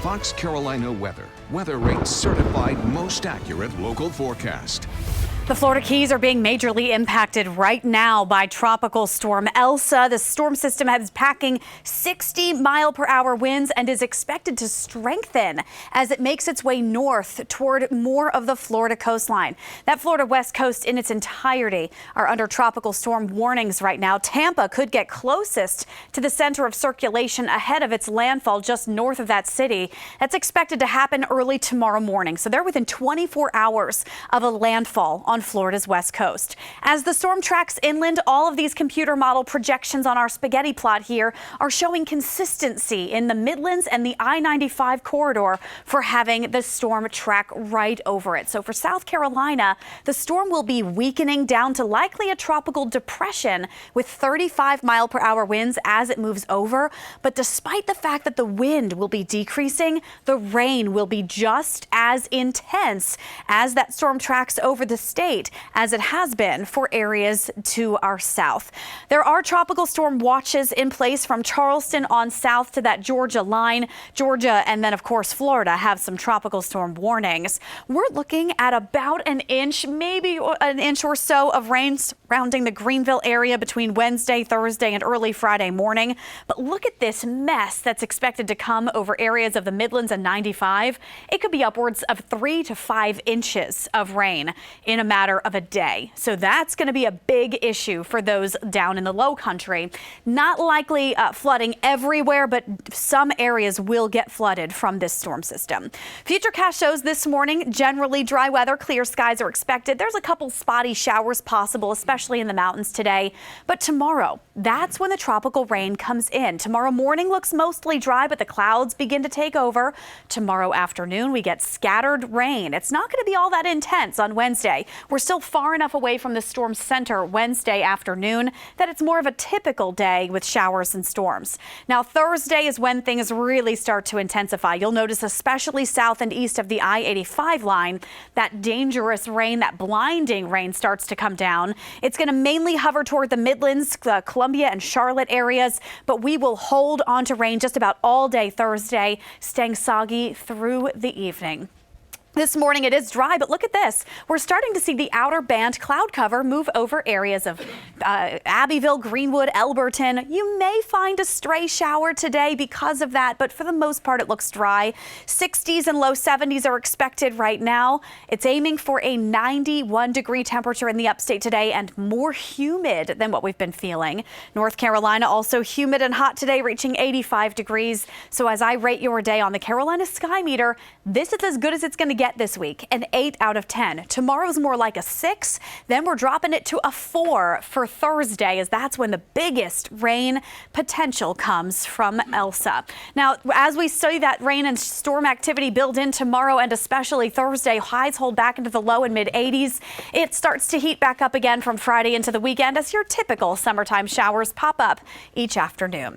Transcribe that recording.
Fox Carolina Weather, WeatheRate certified most accurate local forecast. The Florida Keys are being majorly impacted right now by Tropical Storm Elsa. The storm system is packing 60-mile-per-hour winds and is expected to strengthen as it makes its way north toward more of the Florida coastline. That Florida West Coast in its entirety are under tropical storm warnings right now. Tampa could get closest to the center of circulation ahead of its landfall just north of that city. That's expected to happen early tomorrow morning. So they're within 24 hours of a landfall on Florida's west coast. As the storm tracks inland, all of these computer model projections on our spaghetti plot here are showing consistency in the Midlands and the I-95 corridor for having the storm track right over it. So for South Carolina, the storm will be weakening down to likely a tropical depression with 35-mile-per-hour winds as it moves over. But despite the fact that the wind will be decreasing, the rain will be just as intense as that storm tracks over the state, as it has been for areas to our south. There are tropical storm watches in place from Charleston on south to that Georgia line. Georgia and then, of course, Florida have some tropical storm warnings. We're looking at about an inch, maybe an inch or so of rain surrounding the Greenville area between Wednesday, Thursday, and early Friday morning. But look at this mess that's expected to come over areas of the Midlands and 95. It could be upwards of 3 to 5 inches of rain in a matter of a day. So that's going to be a big issue for those down in the low country. Not likely flooding everywhere, but some areas will get flooded from this storm system. FUTURECAST shows this morning generally dry weather, clear skies are expected. There's a couple spotty showers possible, especially in the mountains today. But tomorrow, that's when the tropical rain comes in. Tomorrow morning looks mostly dry, but the clouds begin to take over. Tomorrow afternoon, we get scattered rain. It's not going to be all that intense on Wednesday. We're still far enough away from the storm center Wednesday afternoon that it's more of a typical day with showers and storms. Now, Thursday is when things really start to intensify. You'll notice, especially south and east of the I-85 line, that dangerous rain, that blinding rain starts to come down. It's going to mainly hover toward the Midlands, the Columbia and Charlotte areas, but we will hold on to rain just about all day Thursday, staying soggy through the evening. This morning it is dry, but look at this. We're starting to see the outer band cloud cover move over areas of Abbeville, Greenwood, Elberton. You may find a stray shower today because of that, but for the most part it looks dry. 60s and low 70s are expected right now. It's aiming for a 91-degree temperature in the upstate today and more humid than what we've been feeling. North Carolina also humid and hot today, reaching 85 degrees. So as I rate your day on the Carolina Sky Meter, this is as good as it's going to get this week, an 8 out of 10. Tomorrow's more like a 6. Then we're dropping it to a 4 for Thursday, as that's when the biggest rain potential comes from Elsa. Now, as we see that rain and storm activity build in tomorrow and especially Thursday, highs hold back into the low and mid 80s. It starts to heat back up again from Friday into the weekend as your typical summertime showers pop up each afternoon.